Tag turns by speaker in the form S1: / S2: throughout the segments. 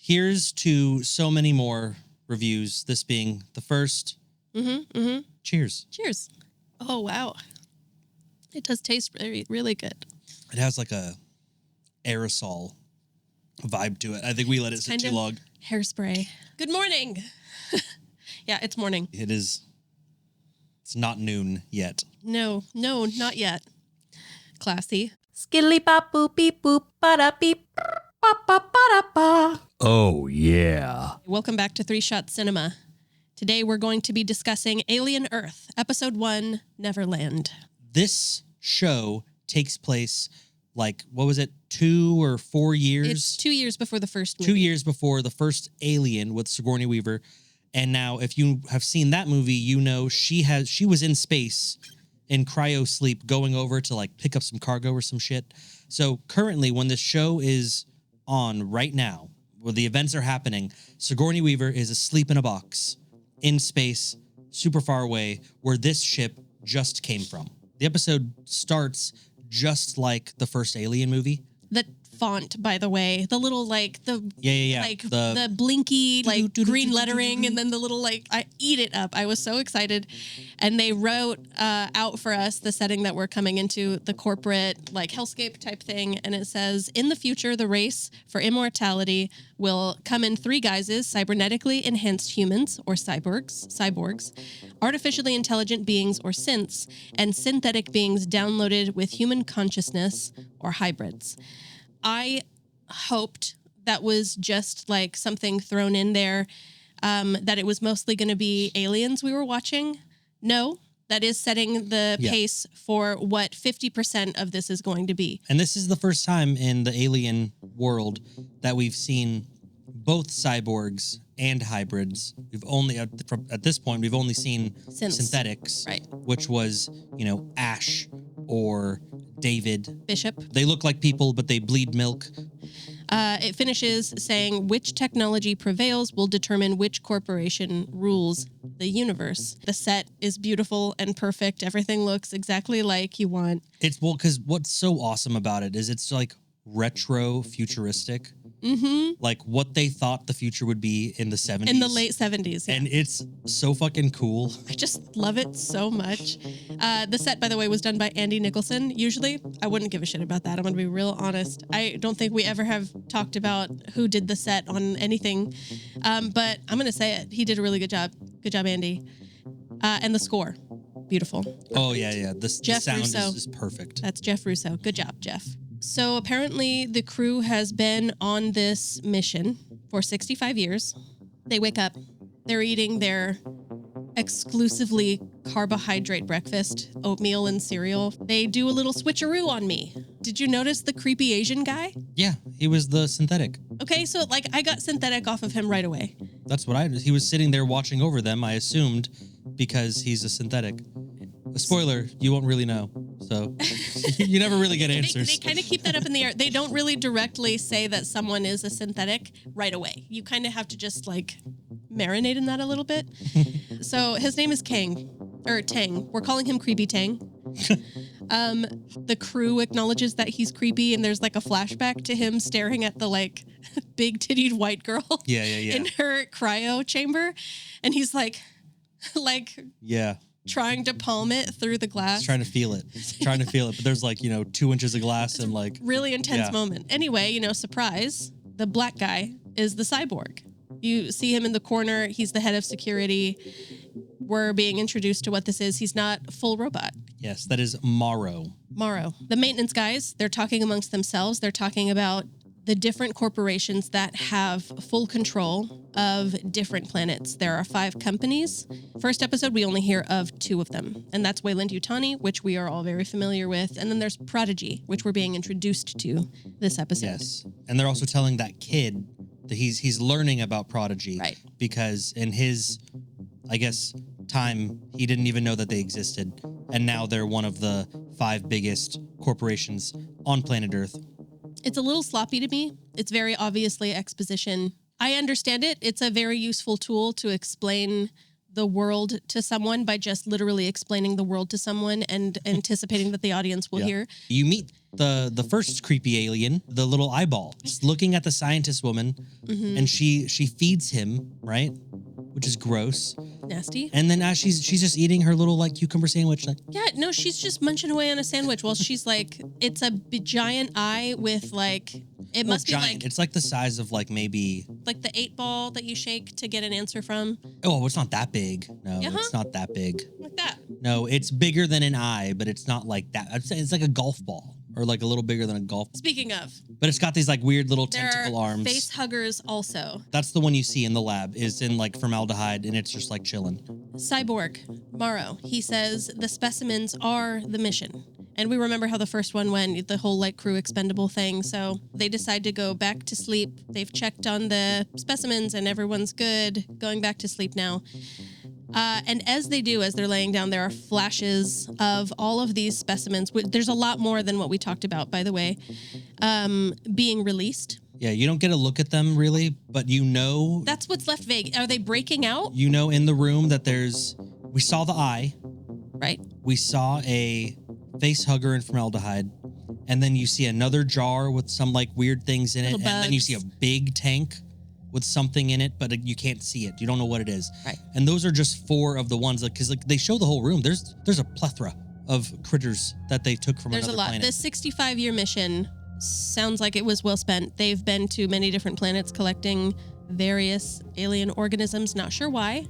S1: Here's to so many more reviews, this being the first. Cheers.
S2: Cheers. Oh, wow. It does taste really, really good.
S1: It has like a aerosol vibe to it. I think we let it sit too long.
S2: Hairspray. Good morning. Yeah, it's morning.
S1: It is. It's not noon yet.
S2: No, not yet. Classy.
S3: Skilly bop boop beep boop ba da beep ba ba ba da ba.
S4: Oh, yeah.
S2: Welcome back to Three Shot Cinema. Today we're going to be discussing Alien Earth, Episode 1, Neverland.
S1: This show takes place, like, what was it, 2 or 4 years?
S2: It's 2 years before the first movie.
S1: 2 years before the first Alien with Sigourney Weaver. And now, if you have seen that movie, you know she was in space in cryo sleep going over to, like, pick up some cargo or some shit. So currently, when this show is on right now, where the events are happening, Sigourney Weaver is asleep in a box in space, super far away, where this ship just came from. The episode starts just like the first Alien movie.
S2: The font, by the way, the little, like, the like the blinky, like, green lettering, and then the little, like, I eat it up. I was so excited. And they wrote out for us the setting that we're coming into, the corporate, like, hellscape type thing. And it says, in the future, the race for immortality will come in 3 guises: cybernetically enhanced humans, or cyborgs, artificially intelligent beings, or synths, and synthetic beings downloaded with human consciousness, or hybrids. I hoped that was just, like, something thrown in there, that it was mostly going to be aliens we were watching. No, that is setting the pace for what 50% of this is going to be.
S1: And this is the first time in the Alien world that we've seen both cyborgs and hybrids. We've only, at this point, we've only seen synthetics,
S2: right?
S1: Which was, Ash or David.
S2: Bishop.
S1: They look like people, but they bleed milk.
S2: It finishes saying, which technology prevails will determine which corporation rules the universe. The set is beautiful and perfect. Everything looks exactly like you want.
S1: It's, well, because what's so awesome about it is it's, like, retro futuristic.
S2: Mm-hmm.
S1: Like what they thought the future would be in the 70s.
S2: In the late 70s. Yeah.
S1: And it's so fucking cool.
S2: I just love it so much. The set, by the way, was done by Andy Nicholson. Usually, I wouldn't give a shit about that. I'm going to be real honest. I don't think we ever have talked about who did the set on anything. But I'm going to say it. He did a really good job. Good job, Andy. And the score. Beautiful.
S1: Oh, yeah. The sound is perfect.
S2: That's Jeff Russo. Good job, Jeff. So apparently the crew has been on this mission for 65 years. They wake up. They're eating their exclusively carbohydrate breakfast, oatmeal and cereal. They do a little switcheroo on me. Did you notice the creepy Asian guy?
S1: Yeah, he was the synthetic.
S2: Okay, so, like, I got synthetic off of him right away.
S1: That's what he was sitting there watching over them, I assumed, because he's a synthetic. A spoiler, you won't really know. So you never really get answers.
S2: They kind of keep that up in the air. They don't really directly say that someone is a synthetic right away. You kind of have to just, like, marinate in that a little bit. So his name is Tang. We're calling him Creepy Tang. The crew acknowledges that he's creepy, and there's, like, a flashback to him staring at the, like, big-tittied white girl in her cryo chamber. And he's like...
S1: Yeah.
S2: Trying to palm it through the glass.
S1: He's trying to feel it. But there's, like, 2 inches of glass and, like...
S2: Really intense moment. Anyway, surprise, the black guy is the cyborg. You see him in the corner. He's the head of security. We're being introduced to what this is. He's not full robot.
S1: Yes, that is Morrow.
S2: The maintenance guys, they're talking amongst themselves. They're talking about the different corporations that have full control of different planets. There are 5 companies. First episode, we only hear of 2 of them, and that's Weyland-Yutani, which we are all very familiar with, and then there's Prodigy, which we're being introduced to this episode.
S1: Yes, and they're also telling that kid that he's learning about Prodigy,
S2: right?
S1: Because in his, I guess, time, he didn't even know that they existed, and now they're one of the 5 biggest corporations on planet Earth.
S2: It's a little sloppy to me. It's very obviously exposition. I understand it. It's a very useful tool to explain the world to someone by just literally explaining the world to someone and anticipating that the audience will hear.
S1: You meet the first creepy alien, the little eyeball, just looking at the scientist woman, and she feeds him, right? Which is gross.
S2: Nasty.
S1: And then as she's just eating her little like cucumber sandwich, like
S2: Yeah, no, she's just munching away on a sandwich while she's like, it's a giant eye with like, it must be
S1: giant.
S2: like
S1: It's like the size of like maybe
S2: the 8-ball that you shake to get an answer from.
S1: oh, it's not that big. No,
S2: Uh-huh.
S1: it's not that big.
S2: Like that.
S1: No, it's bigger than an eye, but it's not like that. I'd say it's like a golf ball or like a little bigger than a golf.
S2: Speaking of,
S1: But it's got these like weird little
S2: there
S1: tentacle
S2: are
S1: arms.
S2: face huggers also.
S1: That's the one you see in the lab. Is in like formaldehyde, and it's just like chilling.
S2: Cyborg, Morrow, he says the specimens are the mission. And we remember how the first one went, the whole like crew expendable thing. So they decide to go back to sleep. They've checked on the specimens and everyone's good. Going back to sleep now. And as they do, as they're laying down, there are flashes of all of these specimens. There's a lot more than what we talked about, by the way, being released.
S1: Yeah, you don't get a look at them really, but you know.
S2: That's what's left vague. Are they breaking out?
S1: You know, in the room that we saw the eye,
S2: Right.
S1: we saw a face hugger in formaldehyde, and then you see another jar with some like weird things in it,
S2: Little
S1: and then you
S2: bugs.
S1: see a big tank with something in it, but you can't see it. You don't know what it is.
S2: Right.
S1: And those are just 4 of the ones, because like they show the whole room. There's a plethora of critters that they took from
S2: There's a
S1: another
S2: lot.
S1: planet.
S2: The 65-year mission sounds like it was well spent. They've been to many different planets collecting various alien organisms. Not sure why.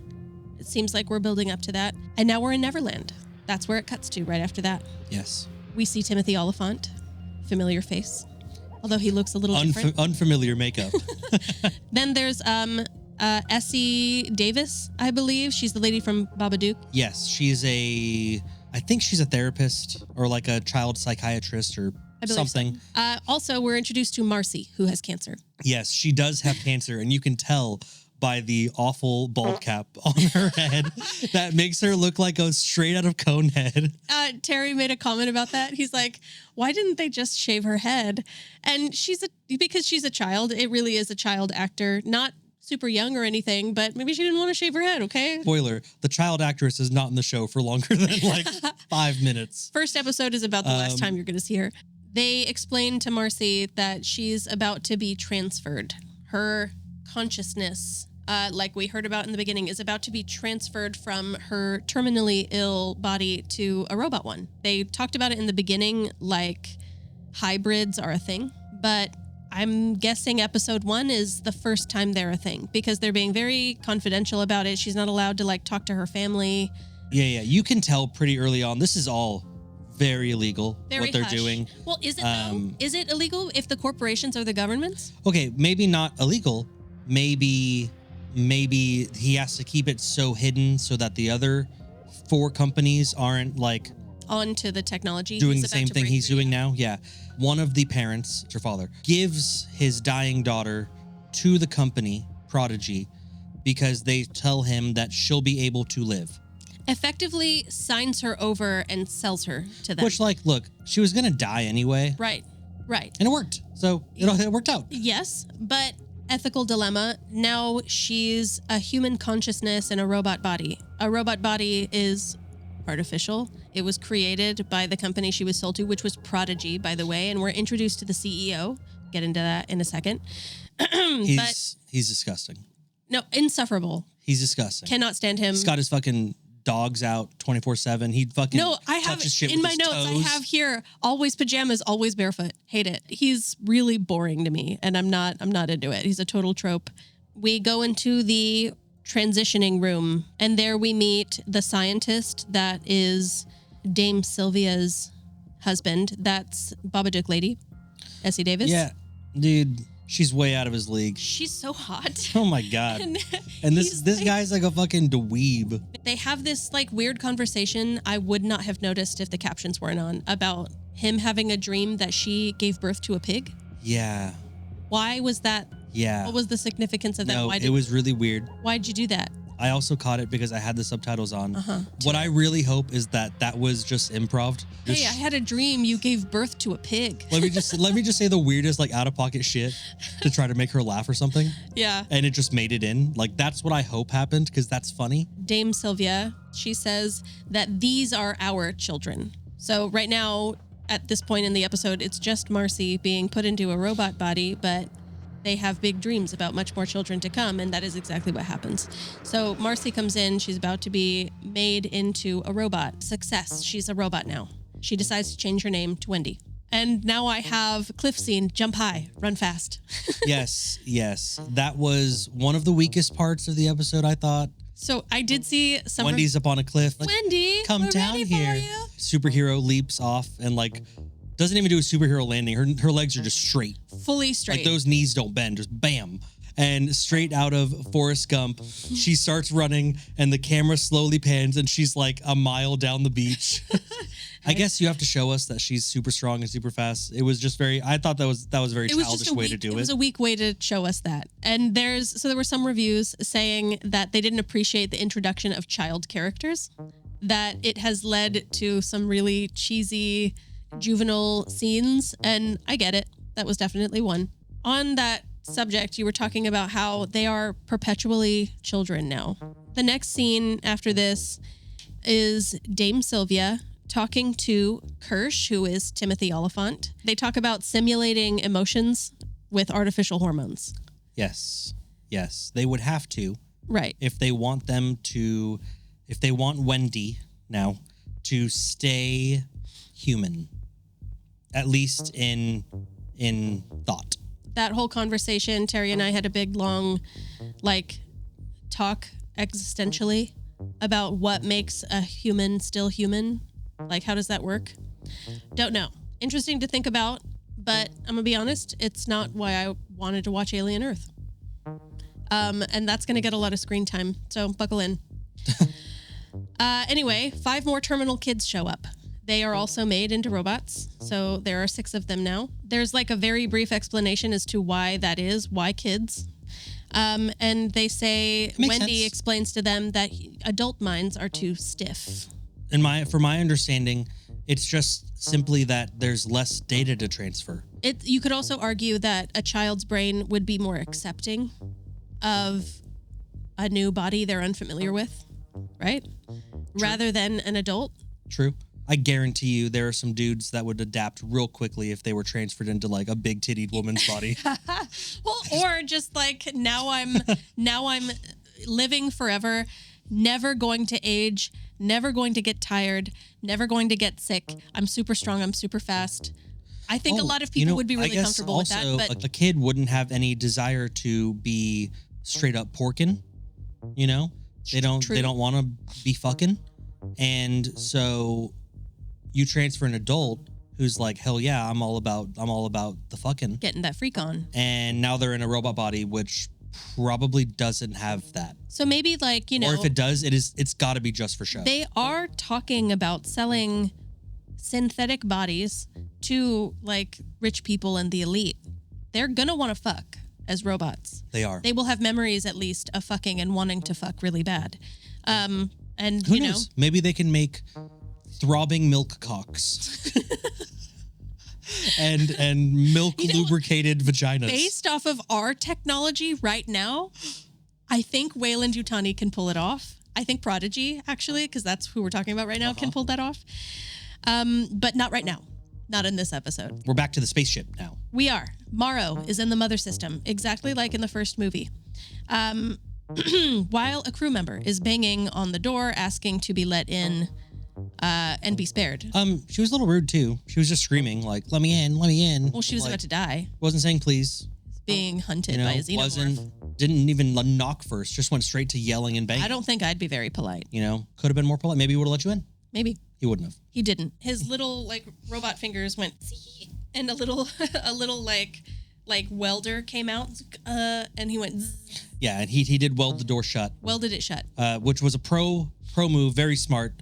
S2: It seems like we're building up to that. And now we're in Neverland. That's where it cuts to right after that.
S1: Yes.
S2: We see Timothy Oliphant, familiar face, although he looks a little different.
S1: Unfamiliar makeup.
S2: Then there's Essie Davis, I believe. She's the lady from Babadook.
S1: Yes, I think she's a therapist or like a child psychiatrist or
S2: I believe
S1: something.
S2: So. Also, we're introduced to Marcy, who has cancer.
S1: Yes, she does have cancer, and you can tell by the awful bald cap on her head that makes her look like a straight out of Conehead.
S2: Terry made a comment about that. He's like, why didn't they just shave her head? And because she's a child, it really is a child actor, not super young or anything, but maybe she didn't want to shave her head, okay?
S1: Spoiler, the child actress is not in the show for longer than like 5 minutes.
S2: First episode is about the last time you're going to see her. They explain to Marcy that she's about to be transferred. Her consciousness, like we heard about in the beginning, is about to be transferred from her terminally ill body to a robot one. They talked about it in the beginning, like hybrids are a thing, but I'm guessing episode 1 is the first time they're a thing because they're being very confidential about it. She's not allowed to like talk to her family.
S1: Yeah. You can tell pretty early on. This is all very illegal,
S2: Very
S1: what they're
S2: hush.
S1: doing.
S2: Well, is it though? Is it illegal if the corporations are the governments?
S1: Okay, maybe not illegal. Maybe he has to keep it so hidden so that the other 4 companies aren't like
S2: Onto the technology.
S1: doing
S2: he's
S1: the
S2: about
S1: same
S2: to
S1: thing
S2: break
S1: he's
S2: through,
S1: doing
S2: yeah.
S1: now. Yeah. One of the parents, her father, gives his dying daughter to the company, Prodigy, because they tell him that she'll be able to live.
S2: Effectively signs her over and sells her to them.
S1: Which, like, look, she was going to die anyway.
S2: Right.
S1: And it worked. So it worked out.
S2: Yes, but ethical dilemma. Now she's a human consciousness in a robot body. A robot body is artificial. It was created by the company she was sold to, which was Prodigy, by the way, and we're introduced to the CEO. Get into that in a second.
S1: He's disgusting.
S2: No, insufferable.
S1: He's disgusting.
S2: Cannot stand him.
S1: He's got his fucking dogs out 24/7. He'd fucking
S2: No, I have
S1: touches shit
S2: in
S1: with
S2: my
S1: his
S2: notes. I
S1: toes.
S2: have here always pajamas, always barefoot. Hate it. He's really boring to me, and I'm not into it. He's a total trope. We go into the transitioning room, and there we meet the scientist that is Dame Sylvia's husband. That's Babadook lady, Essie Davis.
S1: Yeah, dude, she's way out of his league.
S2: She's so hot.
S1: Oh my god. And
S2: he's
S1: this
S2: like-
S1: guy's like a fucking dweeb.
S2: They have this like weird conversation I would not have noticed if the captions weren't on about him having a dream that she gave birth to a pig.
S1: Yeah.
S2: Why was that?
S1: Yeah.
S2: What was the significance of that?
S1: No, it was really weird.
S2: Why'd you do that?
S1: I also caught it because I had the subtitles on. What I really hope is that was just improv.
S2: Hey, I had a dream you gave birth to a pig.
S1: Let me just say the weirdest like out of pocket shit to try to make her laugh or something.
S2: Yeah.
S1: And it just made it in. Like that's what I hope happened because that's funny.
S2: Dame Sylvia, she says that these are our children. So right now, at this point in the episode, it's just Marcy being put into a robot body, but they have big dreams about much more children to come, and that is exactly what happens. So Marcy comes in. She's about to be made into a robot. Success. She's a robot now. She decides to change her name to Wendy. And now I have cliff scene, jump high, run fast.
S1: Yes. That was one of the weakest parts of the episode, I thought.
S2: So I did see some...
S1: Wendy's up on a cliff. Like,
S2: Wendy,
S1: come
S2: we're
S1: down
S2: ready
S1: here.
S2: for you.
S1: Superhero leaps off and like doesn't even do a superhero landing. Her legs are just straight.
S2: Fully straight.
S1: Like those knees don't bend, just bam. And straight out of Forrest Gump, she starts running and the camera slowly pans and she's like a mile down the beach. I guess you have to show us that she's super strong and super fast. It was just I thought that was a very childish way to do it.
S2: It was a weak way to show us that. And there were some reviews saying that they didn't appreciate the introduction of child characters, that it has led to some really cheesy juvenile scenes, and I get it. That was definitely one. On that subject, you were talking about how they are perpetually children now. The next scene after this is Dame Sylvia talking to Kirsch, who is Timothy Oliphant. They talk about simulating emotions with artificial hormones.
S1: Yes. They would have to.
S2: Right.
S1: If they want Wendy now to stay human, at least in thought.
S2: That whole conversation, Terry and I had a big, long, talk existentially about what makes a human still human. Like, how does that work? Don't know. Interesting to think about, but I'm going to be honest, it's not why I wanted to watch Alien Earth. And that's going to get a lot of screen time, so buckle in. Anyway, 5 more terminal kids show up. They are also made into robots, so there are 6 of them now. There's a very brief explanation as to why that is, why kids. And they say, Wendy explains to them that adult minds are too stiff.
S1: For my understanding, it's just simply that there's less data to transfer.
S2: You could also argue that a child's brain would be more accepting of a new body they're unfamiliar with, right? True. Rather than an adult.
S1: True. I guarantee you there are some dudes that would adapt real quickly if they were transferred into a big tittied woman's body.
S2: Well, or just now I'm living forever, never going to age, never going to get tired, never going to get sick. I'm super strong. I'm super fast. I think a lot of people would be really comfortable with that. But
S1: a kid wouldn't have any desire to be straight up porking. They don't want to be fucking, and so you transfer an adult who's like, hell yeah, I'm all about the fucking,
S2: getting that freak on,
S1: and now they're in a robot body, which probably doesn't have that.
S2: So maybe or
S1: if it does, it's got to be just for show.
S2: They are talking about selling synthetic bodies to rich people and the elite. They're gonna want to fuck as robots.
S1: They are.
S2: They will have memories at least of fucking and wanting to fuck really bad. And
S1: who knows? Maybe they can make throbbing milk cocks. and milk lubricated vaginas.
S2: Based off of our technology right now, I think Wayland Yutani can pull it off. I think Prodigy, actually, because that's who we're talking about right now, can pull that off. But not right now. Not in this episode.
S1: We're back to the spaceship now.
S2: We are. Morrow is in the mother system, exactly like in the first movie. While a crew member is banging on the door, asking to be let in and be spared.
S1: She was a little rude too. She was just screaming let me in, let me in.
S2: Well, she was about to die.
S1: Wasn't saying please.
S2: Being hunted by a xenomorph.
S1: Didn't even knock first. Just went straight to yelling and banging.
S2: I don't think I'd be very polite.
S1: Could have been more polite. Maybe he would have let you in.
S2: Maybe.
S1: He wouldn't have.
S2: He didn't. His little robot fingers went and a little welder came out and he went zzz.
S1: Yeah, and he did weld the door shut.
S2: Welded it shut.
S1: Which was a pro move, very smart,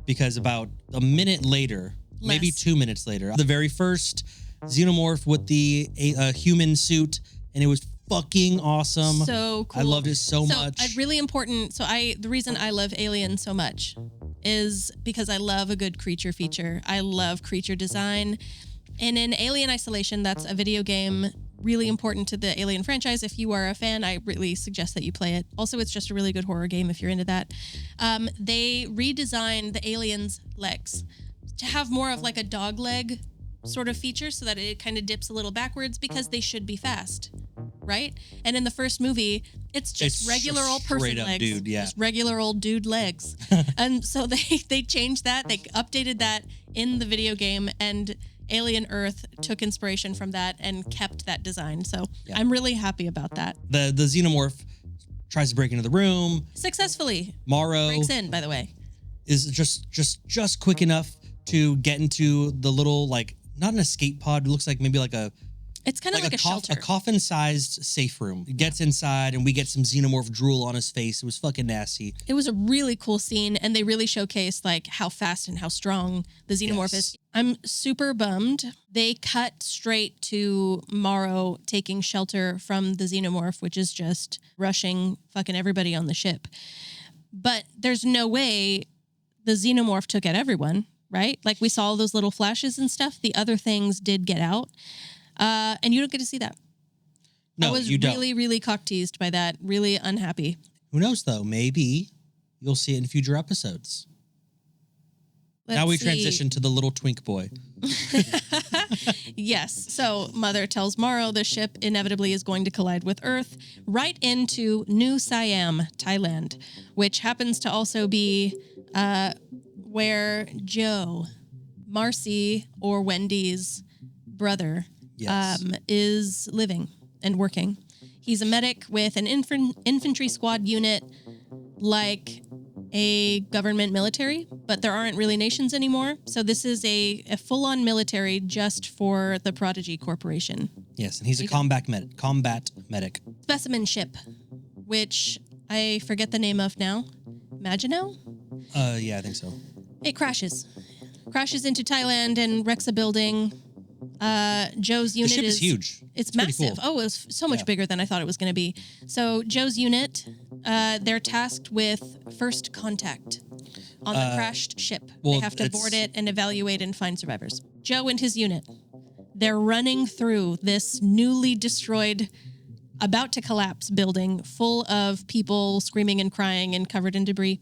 S1: because about a minute later, maybe 2 minutes later, the very first xenomorph with the human suit, and it was fucking awesome.
S2: So cool.
S1: I loved it so much.
S2: Really important. The reason I love Alien so much is because I love a good creature feature. I love creature design. And in Alien Isolation, that's a video game really important to the Alien franchise. If you are a fan, I really suggest that you play it. Also, it's just a really good horror game if you're into that. They redesigned the aliens' legs to have more of a dog leg sort of feature so that it kind of dips a little backwards because they should be fast, right? And in the first movie, it's just regular old person legs.
S1: Dude, yeah.
S2: Just regular old dude legs. And so they changed that. They updated that in the video game, and Alien Earth took inspiration from that and kept that design. So I'm really happy about that.
S1: The xenomorph tries to break into the room.
S2: Successfully.
S1: Morrow
S2: breaks in, by the way.
S1: Is just quick enough to get into the little, like, not an escape pod. It looks like maybe like a...
S2: It's kind of like a shelter.
S1: A coffin-sized safe room. He gets inside, and we get some xenomorph drool on his face. It was fucking nasty.
S2: It was a really cool scene, and they really showcased like how fast and how strong the xenomorph is. I'm super bummed. They cut straight to Morrow taking shelter from the xenomorph, which is just rushing fucking everybody on the ship. But there's no way the xenomorph took out everyone, right? Like we saw those little flashes and stuff. The other things did get out. And you don't get to see that.
S1: No,
S2: I was really, really cock-teased by that. Really unhappy.
S1: Who knows, though? Maybe you'll see it in future episodes. Now we transition to the little twink boy.
S2: Yes. So Mother tells Morrow the ship inevitably is going to collide with Earth right into New Siam, Thailand, which happens to also be where Joe, Marcy, or Wendy's brother is living and working. He's a medic with an infantry squad unit like a government military, but there aren't really nations anymore. So this is a full-on military just for the Prodigy Corporation.
S1: Yes, and he's a combat medic.
S2: Specimen ship, which I forget the name of now. Maginot?
S1: Yeah, I think so.
S2: It crashes into Thailand and wrecks a building. Joe's unit
S1: the ship is huge.
S2: It's massive.
S1: Cool.
S2: Oh, it was so much bigger than I thought it was going to be. So Joe's unit, they're tasked with first contact on the crashed ship. They have to board it and evaluate and find survivors. Joe and his unit, they're running through this newly destroyed, about to collapse building full of people screaming and crying and covered in debris.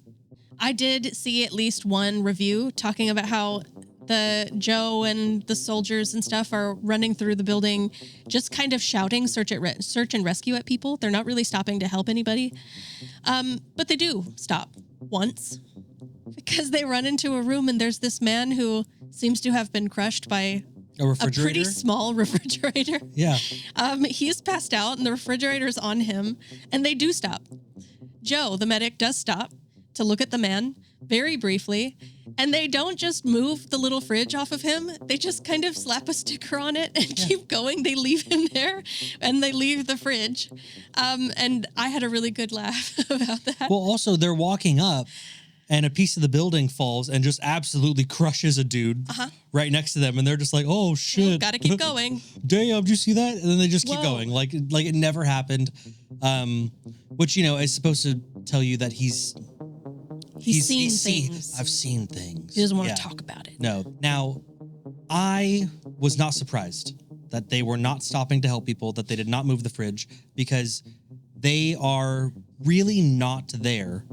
S2: I did see at least one review talking about how the Joe and the soldiers and stuff are running through the building, just kind of shouting search and rescue at people. They're not really stopping to help anybody. But they do stop once because they run into a room and there's this man who seems to have been crushed by a pretty small refrigerator.
S1: Yeah.
S2: He's passed out and the refrigerator's on him, and they do stop. Joe, the medic, does stop to look at the man very briefly, and they don't just move the little fridge off of him. They just kind of slap a sticker on it and keep going. They leave him there, and they leave the fridge. And I had a really good laugh about that.
S1: Well, also, they're walking up, and a piece of the building falls and just absolutely crushes a dude right next to them, and they're just like, oh, shit.
S2: Well, gotta keep going.
S1: Damn, did you see that? And then they just keep going. Like it never happened. Which, is supposed to tell you that he's seen things. I've seen things.
S2: He doesn't want to talk about it.
S1: No. Now, I was not surprised that they were not stopping to help people, that they did not move the fridge, because they are really not there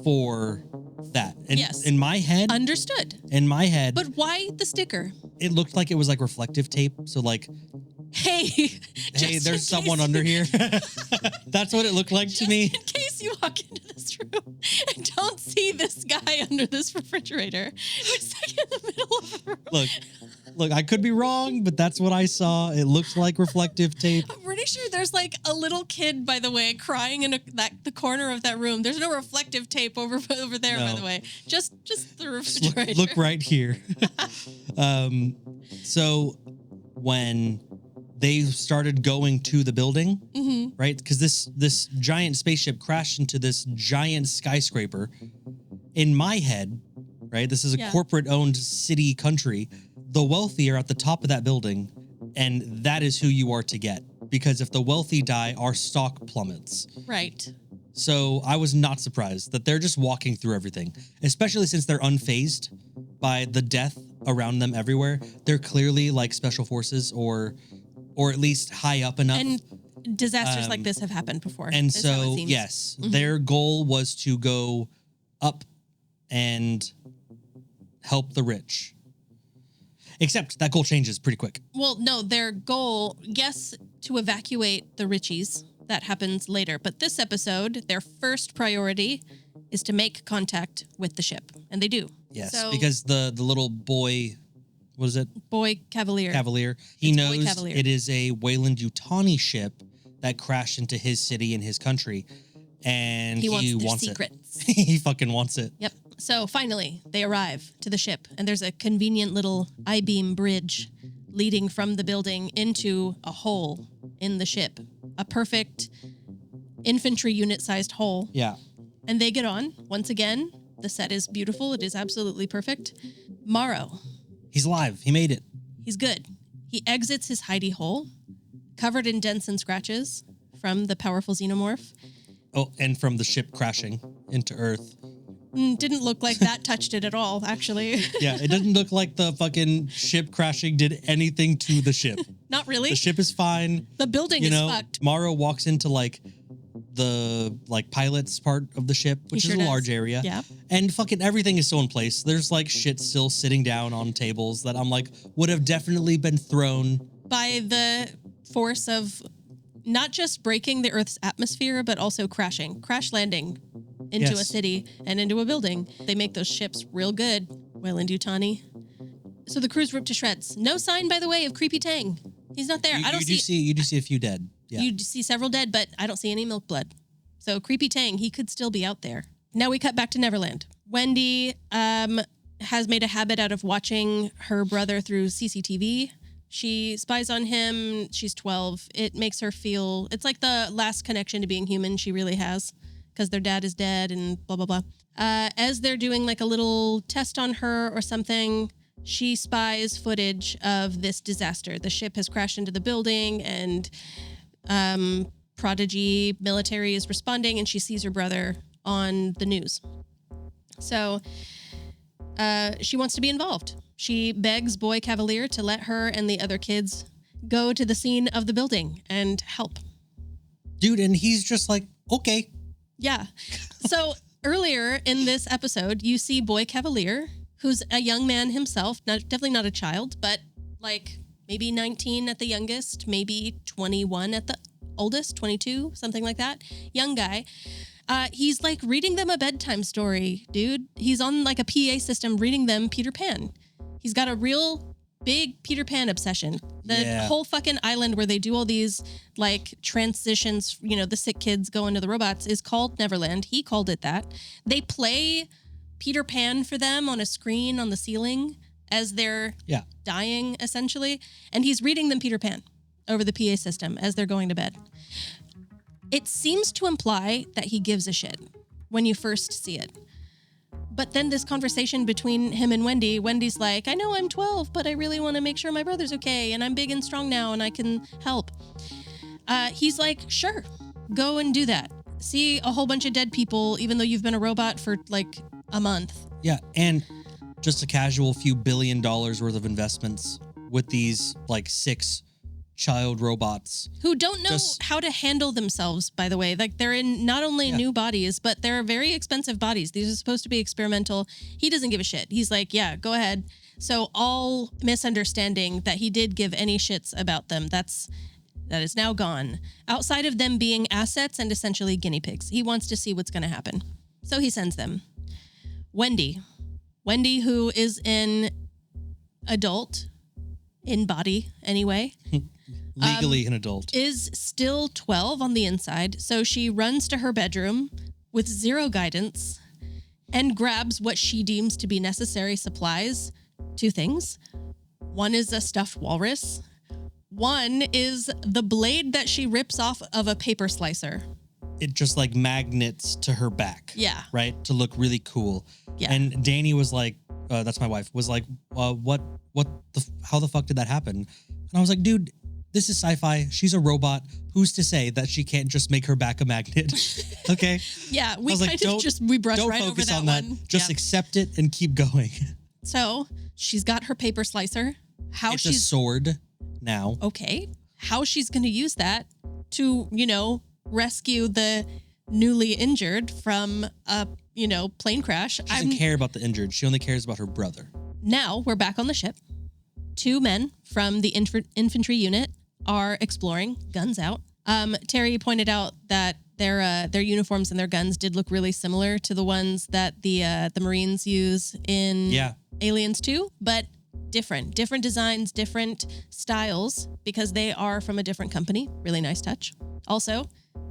S1: for that. And
S2: yes.
S1: In my head.
S2: Understood.
S1: In my head.
S2: But why the sticker?
S1: It looked like it was like reflective tape. So like,
S2: hey,
S1: there's someone under here. That's what it looked like to me.
S2: In case you walk into this room and don't see this guy under this refrigerator, who's like in the middle of a room.
S1: Look, I could be wrong, but that's what I saw. It looked like reflective tape.
S2: I'm pretty sure there's like a little kid, by the way, crying in the corner of that room. There's no reflective tape over there, by the way. Just the refrigerator.
S1: Look right here. So when they started going to the building, right? Because this giant spaceship crashed into this giant skyscraper. In my head, right? This is a corporate-owned city country. The wealthy are at the top of that building, and that is who you are to get. Because if the wealthy die, our stock plummets.
S2: Right.
S1: So I was not surprised that they're just walking through everything, especially since they're unfazed by the death around them everywhere. They're clearly like special forces or at least high up enough.
S2: And disasters like this have happened before.
S1: And so, yes, their goal was to go up and help the rich. Except that goal changes pretty quick.
S2: Well, no, their goal, yes, to evacuate the Richies. That happens later. But this episode, their first priority is to make contact with the ship. And they do.
S1: Yes, because the little boy, what is it?
S2: Boy Cavalier.
S1: He knows it is a Weyland-Yutani ship that crashed into his city and his country. And he wants
S2: secrets.
S1: It. He fucking wants it.
S2: Yep. So finally, they arrive to the ship, and there's a convenient little I-beam bridge leading from the building into a hole in the ship. A perfect infantry unit-sized hole.
S1: Yeah.
S2: And they get on. Once again, the set is beautiful. It is absolutely perfect. Morrow.
S1: He's alive. He made it.
S2: He's good. He exits his hidey hole, covered in dents and scratches from the powerful xenomorph.
S1: Oh, and from the ship crashing into Earth.
S2: Didn't look like that touched it at all, actually.
S1: Yeah, it doesn't look like the fucking ship crashing did anything to the ship.
S2: Not really.
S1: The ship is fine.
S2: The building is fucked.
S1: Morrow walks into the pilot's part of the ship, which is a large area.
S2: Yeah.
S1: And fucking everything is still in place. There's shit still sitting down on tables that I'm would have definitely been thrown
S2: by the force of not just breaking the Earth's atmosphere, but also crash landing into a city and into a building. They make those ships real good, Weyland-Yutani. So the crew's ripped to shreds. No sign, by the way, of Creepy Tang. He's not there.
S1: You do see a few dead. Yeah.
S2: You see several dead, but I don't see any milk blood. So Creepy Tang, he could still be out there. Now we cut back to Neverland. Wendy has made a habit out of watching her brother through CCTV. She spies on him. She's 12. It makes her feel, it's like the last connection to being human she really has, because their dad is dead and blah, blah, blah. As they're doing a little test on her or something, she spies footage of this disaster. The ship has crashed into the building and Prodigy military is responding, and she sees her brother on the news. So she wants to be involved. She begs Boy Cavalier to let her and the other kids go to the scene of the building and help.
S1: Dude, and he's just okay.
S2: Yeah. So earlier in this episode, you see Boy Cavalier, who's a young man himself, definitely not a child, but maybe 19 at the youngest, maybe 21 at the oldest, 22, something like that. Young guy. He's reading them a bedtime story, dude. He's on a PA system reading them Peter Pan. He's got a real big Peter Pan obsession. The whole fucking island where they do all these transitions, the sick kids go into the robots, is called Neverland. He called it that. They play Peter Pan for them on a screen on the ceiling as they're dying, essentially. And he's reading them Peter Pan over the PA system as they're going to bed. It seems to imply that he gives a shit when you first see it. But then this conversation between him and Wendy's like, I know I'm 12, but I really want to make sure my brother's okay, and I'm big and strong now, and I can help. He's like, sure, go and do that. See a whole bunch of dead people, even though you've been a robot for a month.
S1: Yeah, and just a casual few $1 billion worth of investments with these 6 child robots
S2: who don't know how to handle themselves, by the way. They're in not only new bodies, but they're very expensive bodies. These are supposed to be experimental. He doesn't give a shit. He's like, yeah, go ahead. So all misunderstanding that he did give any shits about them, that is now gone. Outside of them being assets and essentially guinea pigs. He wants to see what's going to happen. So he sends them. Wendy, who is an adult in body anyway.
S1: Legally an adult.
S2: Is still 12 on the inside, so she runs to her bedroom with zero guidance and grabs what she deems to be necessary supplies. 2 things. One is a stuffed walrus. One is the blade that she rips off of a paper slicer.
S1: It just magnets to her back.
S2: Yeah.
S1: Right? To look really cool.
S2: Yeah.
S1: And Danny was that's my wife, was how the fuck did that happen? And I was like, dude, this is sci-fi. She's a robot. Who's to say that she can't just make her back a magnet? Okay.
S2: Yeah, we brushed right over that one. Don't focus on that.
S1: Just accept it and keep going.
S2: So she's got her paper slicer.
S1: It's a sword now.
S2: Okay. How she's going to use that to, rescue the newly injured from a, plane crash.
S1: She doesn't care about the injured. She only cares about her brother.
S2: Now we're back on the ship. 2 men from the infantry unit are exploring, guns out. Terry pointed out that their uniforms and their guns did look really similar to the ones that the Marines use in Aliens 2, but different designs, different styles, because they are from a different company. Really nice touch. Also,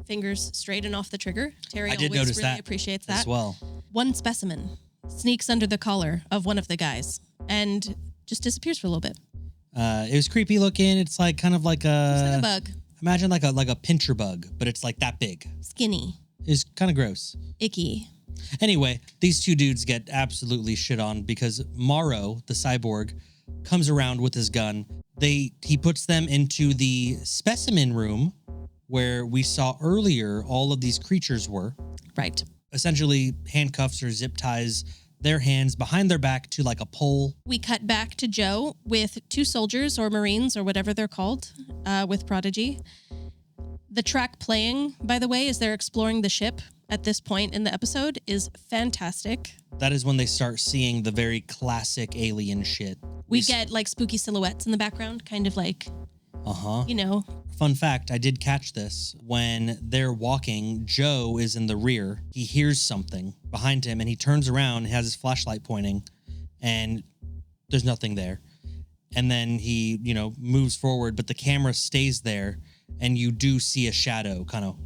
S2: fingers straight and off the trigger. Terry
S1: I did
S2: always
S1: notice
S2: really
S1: that
S2: appreciates that
S1: as well.
S2: One specimen sneaks under the collar of one of the guys and just disappears for a little bit.
S1: It was creepy looking. It's like kind of like
S2: It's like a bug.
S1: Imagine like a pincher bug, but it's like that big.
S2: Skinny.
S1: It's kind of gross.
S2: Icky.
S1: Anyway, these 2 dudes get absolutely shit on because Morrow, the cyborg, comes around with his gun. He puts them into the specimen room where we saw earlier all of these creatures were.
S2: Right.
S1: Essentially handcuffs or zip ties their hands behind their back to like a pole.
S2: We cut back to Joe with 2 soldiers or Marines or whatever they're called with Prodigy. The track playing, by the way, as they're exploring the ship at this point in the episode is fantastic.
S1: That is when they start seeing the very classic alien shit.
S2: We get like spooky silhouettes in the background, kind of like, you know.
S1: Fun fact, I did catch this. When they're walking, Joe is in the rear. He hears something behind him and he turns around, has his flashlight pointing, and there's nothing there. And then he, moves forward, but the camera stays there and you do see a shadow kind of.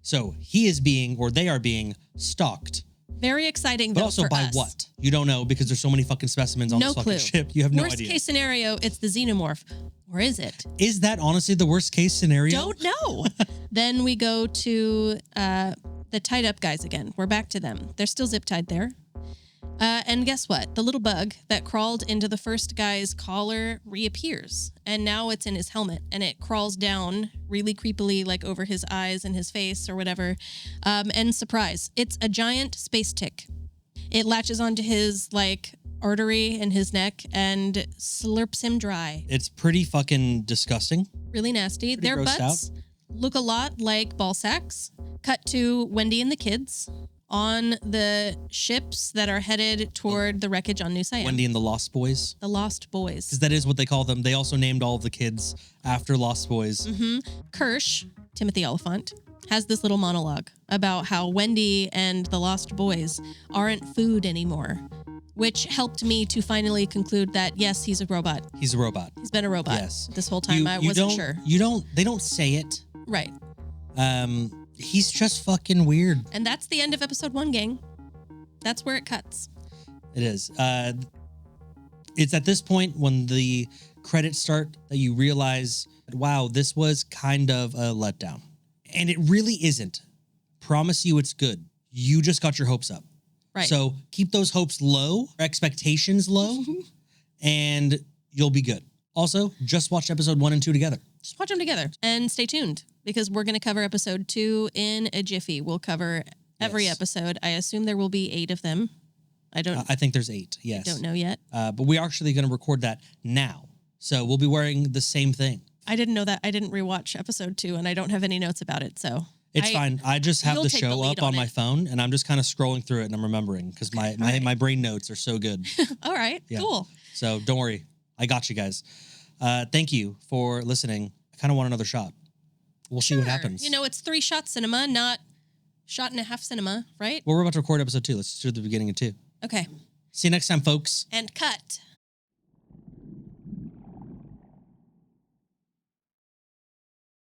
S1: So they are being stalked.
S2: Very exciting,
S1: but
S2: though,
S1: also
S2: for
S1: by
S2: us.
S1: what? You don't know because there's so many fucking specimens on this fucking ship. You have no idea.
S2: Worst case scenario, it's the xenomorph. Or is it?
S1: Is that honestly the worst case scenario?
S2: Don't know. Then we go to the tied up guys again. We're back to them. They're still zip tied there. And guess what? The little bug that crawled into the first guy's collar reappears. And now it's in his helmet. And it crawls down really creepily, like over his eyes and his face or whatever. And surprise, it's a giant space tick. It latches onto his, artery in his neck and slurps him dry.
S1: It's pretty fucking disgusting.
S2: Really nasty. Their butts look a lot like ball sacks. Cut to Wendy and the kids on the ships that are headed toward the wreckage on New Siam.
S1: Wendy and the Lost Boys.
S2: The Lost Boys.
S1: Because that is what they call them. They also named all of the kids after Lost Boys.
S2: Mm-hmm. Kirsch, Timothy Oliphant, has this little monologue about how Wendy and the Lost Boys aren't food anymore, which helped me to finally conclude that, yes, he's a robot.
S1: He's a robot.
S2: He's been a robot.
S1: Yes.
S2: This whole time. I wasn't sure.
S1: They don't say it.
S2: Right.
S1: He's just fucking weird.
S2: And that's the end of episode 1, gang. That's where it cuts.
S1: It is. It's at this point when the credits start that you realize, wow, this was kind of a letdown. And it really isn't. Promise you it's good. You just got your hopes up.
S2: Right.
S1: So keep those hopes low, expectations low, and you'll be good. Also, just watch episode 1 and 2 together.
S2: Just watch them together and stay tuned because we're going to cover episode 2 in a jiffy. We'll cover every episode. I assume there will be 8 of them. I
S1: think there's 8. Yes.
S2: I don't know yet.
S1: But we're actually going to record that now. So we'll be wearing the same thing.
S2: I didn't know that. I didn't rewatch episode 2 and I don't have any notes about it. So
S1: it's fine. I just have the show up on my phone and I'm just kind of scrolling through it and I'm remembering because my brain notes are so good.
S2: All right. Yeah. Cool.
S1: So don't worry. I got you guys. Thank you for listening. I kind of want another shot. We'll see what happens.
S2: It's 3-shot cinema, not shot and a half cinema, right?
S1: Well, we're about to record episode 2. Let's do the beginning of 2.
S2: Okay.
S1: See you next time, folks.
S2: And cut.